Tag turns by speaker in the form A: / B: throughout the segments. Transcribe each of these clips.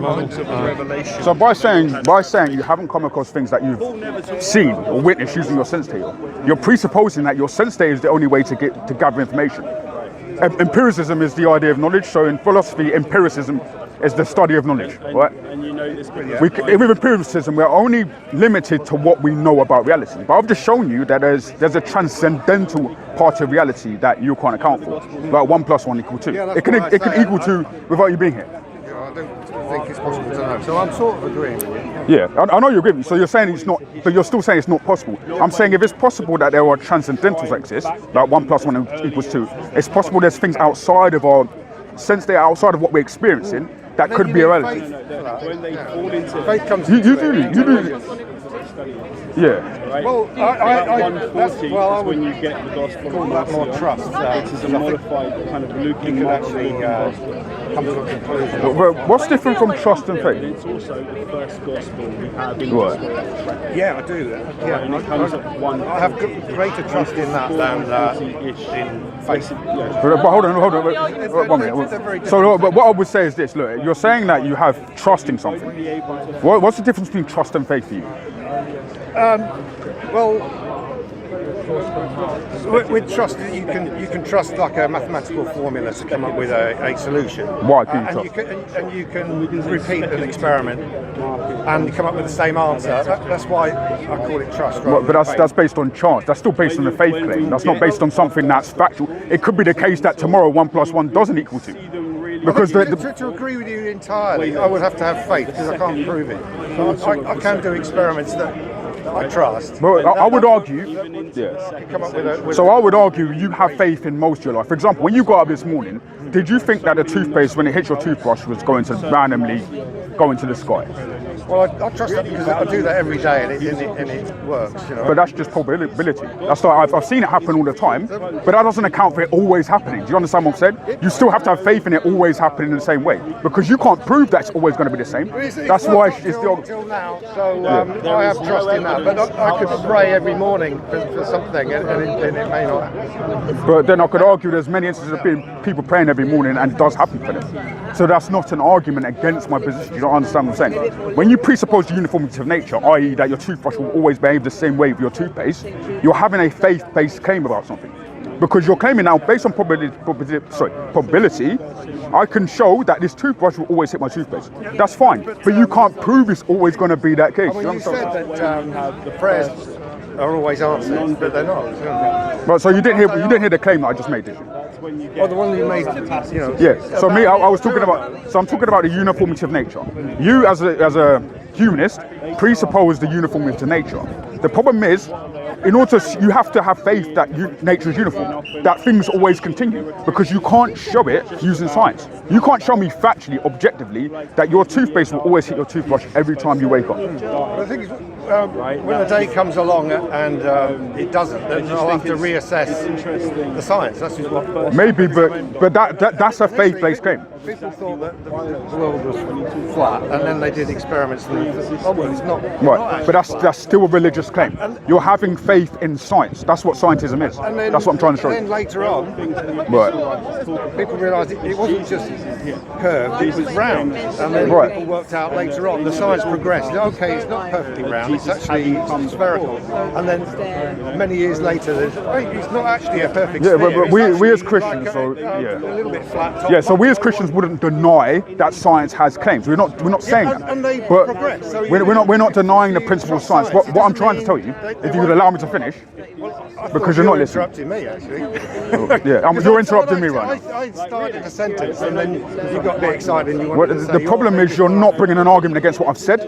A: models of revelation.
B: So by saying you haven't come across things that you've seen or witnessed using your sense data, you're presupposing that your sense data is the only way to gather information. Empiricism is the idea of knowledge. So in philosophy, empiricism is the study of knowledge, right?
A: And you know this
B: With empiricism, we're only limited to what we know about reality. But I've just shown you that there's a transcendental part of reality that you can't account for. Like 1 + 1 = 2.
C: Yeah,
B: it can equal 2 without you being here.
C: Yeah, I don't think it's possible to know. So I'm sort of agreeing with you.
B: Yeah, I know you agree with me. So you're saying it's not, but you're still saying it's not possible. I'm saying if it's possible that there are transcendentals that exist, like 1 + 1 = 2, it's possible there's things outside of our sense data, outside of what we're experiencing, that could be a reality.
A: when they fall into
C: Faith comes
B: You
C: into
B: do. Yeah.
A: right?
C: Well,
A: I when you get the gospel
C: call that more trust.
A: it is a modified kind of Lucan
C: You could
A: model.
C: actually come to a conclusion.
B: But what's different from trust and faith?
A: It's also the first gospel we have in
B: Right.
A: the gospel.
C: Yeah, I do. Yeah,
A: And it comes at one.
C: I have greater trust in that than in faith.
B: But hold on, wait, 1 minute. So, but what I would say is this: look, you're saying that you have trust in something. What's the difference between trust and faith for you?
C: Well, with trust, you can trust like a mathematical formula to come up with a solution.
B: Why can you trust?
C: And you can repeat an experiment and come up with the same answer. That's why I call it trust.
B: But that's based on chance. That's still based on a faith claim. That's not based on something that's factual. It could be the case that tomorrow 1 + 1 doesn't equal 2. Because
C: to agree with you entirely, I would have to have faith because I can't prove it. So I can do experiments that I trust.
B: Well, I would argue,
C: Come up with
B: so I would argue you have faith in most of your life. For example, when you got up this morning, did you think that the toothpaste, when it hits your toothbrush, was going to randomly go into the sky?
C: Well, I trust that because I do that every day and it works, you know.
B: But that's just probability. That's like I've seen it happen all the time, but that doesn't account for it always happening. Do you understand what I'm saying? You still have to have faith in it always happening in the same way, because you can't prove that it's always going to be the same. That's why it's
C: till now. So I have trust in that. But I could pray every morning for something, and it may not happen.
B: But then I could argue there's many instances of people praying every morning and it does happen for them. So that's not an argument against my position. You don't understand what I'm saying? When you presuppose the uniformity of nature, i.e. that your toothbrush will always behave the same way with your toothpaste, you're having a faith-based claim about something. Because you're claiming now, based on probability, I can show that this toothbrush will always hit my toothpaste. That's fine, but you can't prove it's always going to be that case.
C: Well, you said that the prayers are always answered, but they're not.
B: Right, so you didn't hear the claim that I just made, did you?
C: Oh, the one you made, you know.
B: Yeah. So me, I was talking about. So I'm talking about the uniformity of nature. You, as a humanist, presuppose the uniformity of nature. The problem is, in order to, you have to have faith that nature is uniform, that things always continue, because you can't show it using science. You can't show me factually, objectively, that your toothpaste will always hit your toothbrush every time you wake up.
C: The thing is, when the day comes along and it doesn't, then I'll have to reassess the science. That's just what.
B: Maybe, but that's a faith-based claim.
C: People thought that the world was flat, and then they did experiments, and oh well, it's not.
B: Right, but that's still a religious claim. You're having faith in science. That's what scientism is.
C: Then,
B: that's what I'm trying to show
C: and
B: you.
C: then later on,
B: Right.
C: people realised it wasn't just curved, it was round. And then people worked out later on, the science progressed. Okay, it's not perfectly round, it's actually spherical. And then many years later, it's not actually a perfect sphere.
B: But we as Christians, so
C: a little bit flat.
B: Yeah, so we as Christians wouldn't deny that science has claims. We're not saying that.
C: And they
B: but
C: progress. So
B: we're not denying the principle of science. What I'm trying to tell you, if you would allow me to finish, because you're not listening.
C: Interrupting me, actually.
B: You're interrupting me right now.
C: I started a sentence and then you got a bit excited and you wanted to say
B: the problem is you're not bringing an argument against what I've said.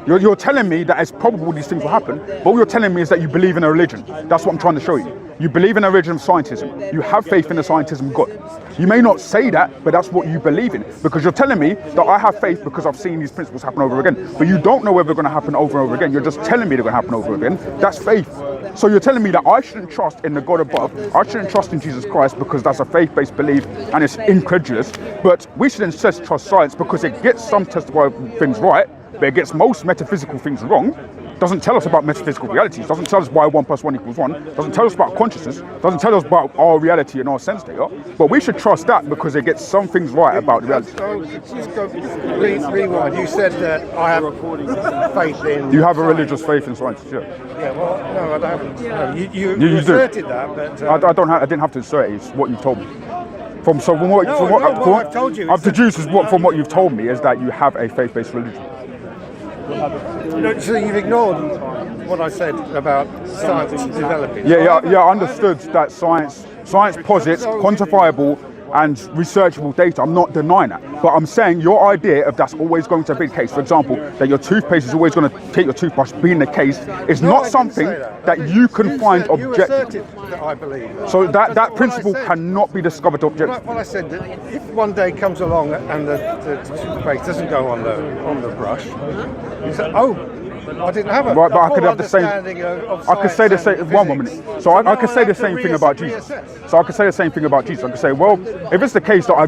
B: You're telling me that it's probable these things will happen, but what you're telling me is that you believe in a religion. That's what I'm trying to show you. You believe in a religion of scientism. You have faith in the scientism of God. You may not say that, but that's what you believe in. Because you're telling me that I have faith because I've seen these principles happen over again. But you don't know whether they're going to happen over and over again. You're just telling me they're going to happen over again. That's faith. So you're telling me that I shouldn't trust in the God above. I shouldn't trust in Jesus Christ because that's a faith-based belief and it's incredulous. But we should instead trust science because it gets some testifiable things right, but it gets most metaphysical things wrong. doesn't tell us about metaphysical realities, doesn't tell us why 1 + 1 = 1, doesn't tell us about consciousness, doesn't tell us about our reality and our sense data. But we should trust that because it gets some things right about the reality.
C: Rewind. You said that I have faith in.
B: You have a religious faith in science, yeah?
C: Yeah. Well, no, I haven't. No, you
B: do.
C: asserted that, but
B: I didn't have to assert it. It's what you told me. What
C: I've told you.
B: I've deduced is from what you've told me is that you have a faith-based religion.
C: So you've ignored what I said about science developing.
B: Yeah. I understood that science posits quantifiable and researchable data. I'm not denying that, but I'm saying your idea of that's always going to be the case. For example, that your toothpaste is always going to take your toothbrush being the case is not something that you can find objective.
C: You asserted that I believe.
B: So that principle cannot be discovered objectively.
C: Well, I said that if one day comes along and the toothpaste doesn't go on the brush, you say, oh, I didn't have a
B: right, but I could have the same.
C: Of
B: I could say the same. One minute. So I could say the same thing about Jesus. So I could say the same thing about Jesus. I could say, well, if it's the case that I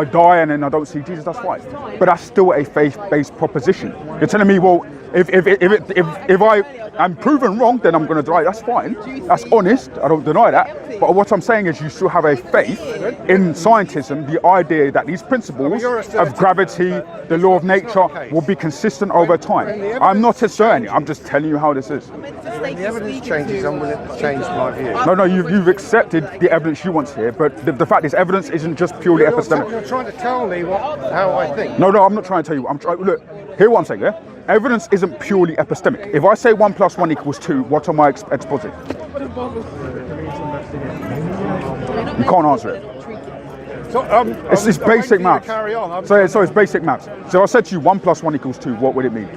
B: die and then I don't see Jesus, that's fine. But that's still a faith-based proposition. You're telling me, well, if I am proven wrong, then I'm going to die. That's fine. That's honest. I don't deny that. But what I'm saying is, you still have a faith in scientism, the idea that these principles of gravity, the law of nature, will be consistent over time. I'm not asserting it. I'm just telling you how this is.
C: When the evidence changes, I'm willing to change my view.
B: No, you've accepted the evidence you want to hear, but the fact is, evidence isn't just purely epistemic.
C: You're trying to tell me how I think.
B: No, I'm not trying to tell you. Look, hear what I'm saying, yeah? Evidence isn't purely epistemic. If I say 1 + 1 = 2, what am I expositing? You can't answer it.
C: So,
B: it's basic maths.
C: Carry on.
B: So it's basic maths. So if I said to you 1 + 1 = 2, what would it mean?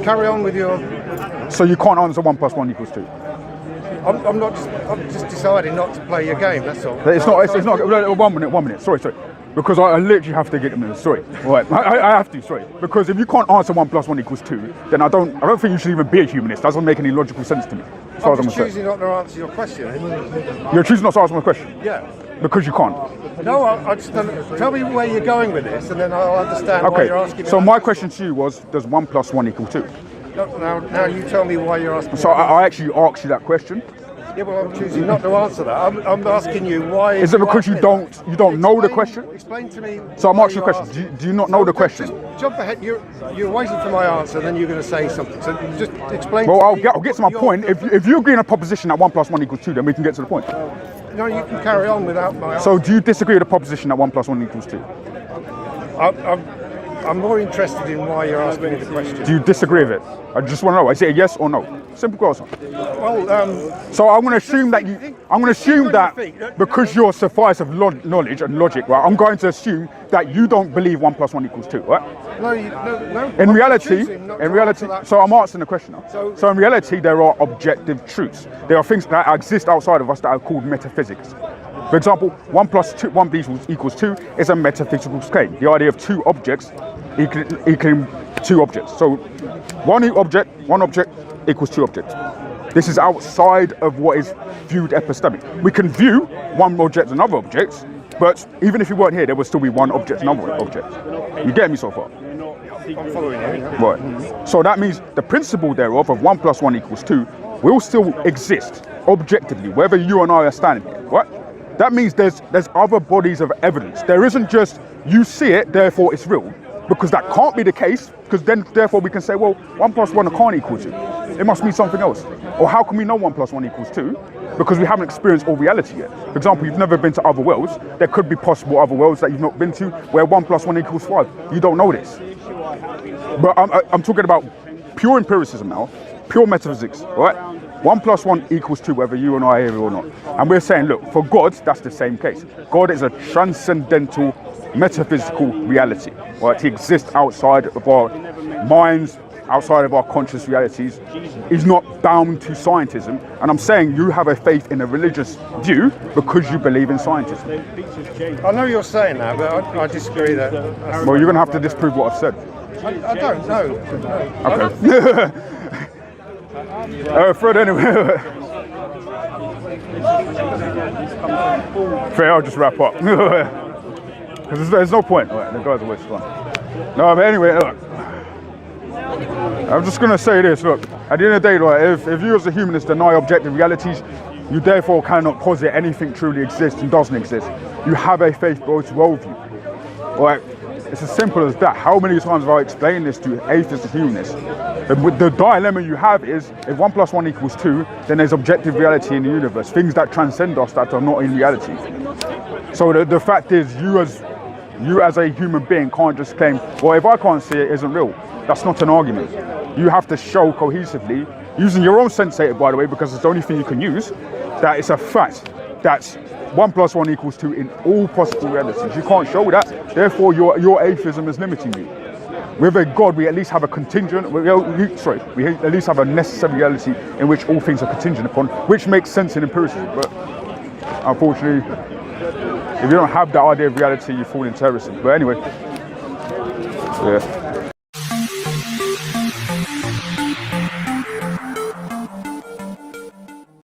C: Carry on with your.
B: So you can't answer 1 + 1 = 2.
C: I'm just deciding not to play your game. That's all.
B: It's not. 1 minute. Sorry. Because I literally have to get them in. Sorry. Right. I have to. Sorry. Because if you can't answer 1 + 1 = 2, then I don't think you should even be a humanist. That doesn't make any logical sense to me. As far as I'm concerned.
C: choosing not to answer your question.
B: You're choosing not to answer my question.
C: Yeah.
B: Because you can't.
C: No, I just don't. Tell me where you're going with this, and then I'll understand why you're asking me.
B: So my question to you was, does 1 + 1 = 2?
C: Now you tell me why you're asking.
B: So I actually asked you that question.
C: Yeah, well, I'm choosing not to answer that. I'm asking you why.
B: Is it because you don't know the question?
C: Explain to me.
B: So I'm asking you a question. Do you not know the question?
C: Jump ahead. You're waiting for my answer, then you're going to say something. So just explain.
B: Well, I'll get to my point. If you agree in a proposition that 1 + 1 = 2, then we can get to the point.
C: No, you can carry on without my answer.
B: So do you disagree with the proposition that 1 + 1 = 2?
C: I'm more interested in why you're asking me the question.
B: Do you disagree with it? I just want to know. Is it a yes or no? Simple question.
C: Well,
B: so I'm going to assume that because you're suffice of knowledge and logic, right? I'm going to assume that you don't believe 1 + 1 = 2, right?
C: No.
B: In reality, so I'm answering the question now. So in reality, there are objective truths. There are things that exist outside of us that are called metaphysics. For example, 1 + 2 = 2 is a metaphysical claim. The idea of two objects equaling two objects. So one object equals two objects. This is outside of what is viewed epistemic. We can view one object and other objects, but even if you weren't here, there would still be one object and another object. You get me so far?
C: I'm following you.
B: Right. So that means the principle thereof of 1 + 1 = 2 will still exist objectively, whether you and I are standing here, right? That means there's other bodies of evidence. There isn't just you see it, therefore it's real, because that can't be the case. Because then, therefore, we can say, well, 1 + 1 can't equal 2. It must mean something else. Or how can we know 1 + 1 = 2? Because we haven't experienced all reality yet. For example, you've never been to other worlds. There could be possible other worlds that you've not been to, where 1 + 1 = 5. You don't know this. But I'm talking about pure empiricism now, pure metaphysics, right? 1 + 1 = 2, whether you and I are here or not. And we're saying, look, for God, that's the same case. God is a transcendental metaphysical reality, right? He exists outside of our minds, outside of our conscious realities. He's not bound to scientism. And I'm saying you have a faith in a religious view because you believe in scientism.
C: I know you're saying that, but I disagree that.
B: Well, you're going to have to disprove what I've said.
C: I don't know.
B: Okay. Fred, anyway. Fair, I'll just wrap up. Because there's no point. Right, the guys are wasting time. No, but anyway, look. I'm just gonna say this, look, at the end of the day, like, if you as a humanist deny objective realities, you therefore cannot posit anything truly exists and doesn't exist. You have a faith-based worldview. Like, it's as simple as that. How many times have I explained this to atheists and humanists? The dilemma you have is, if 1 + 1 = 2, then there's objective reality in the universe, things that transcend us that are not in reality. So the fact is, you as a human being can't just claim, well, if I can't see it, it isn't real. That's not an argument. You have to show cohesively, using your own sensator, by the way, because it's the only thing you can use, that it's a fact that 1 + 1 = 2 in all possible realities. You can't show that, therefore your atheism is limiting you. With a God, we at least have a contingent, we at least have a necessary reality in which all things are contingent upon, which makes sense in empiricism. But unfortunately, if you don't have that idea of reality, you fall into heresy. But anyway, yeah.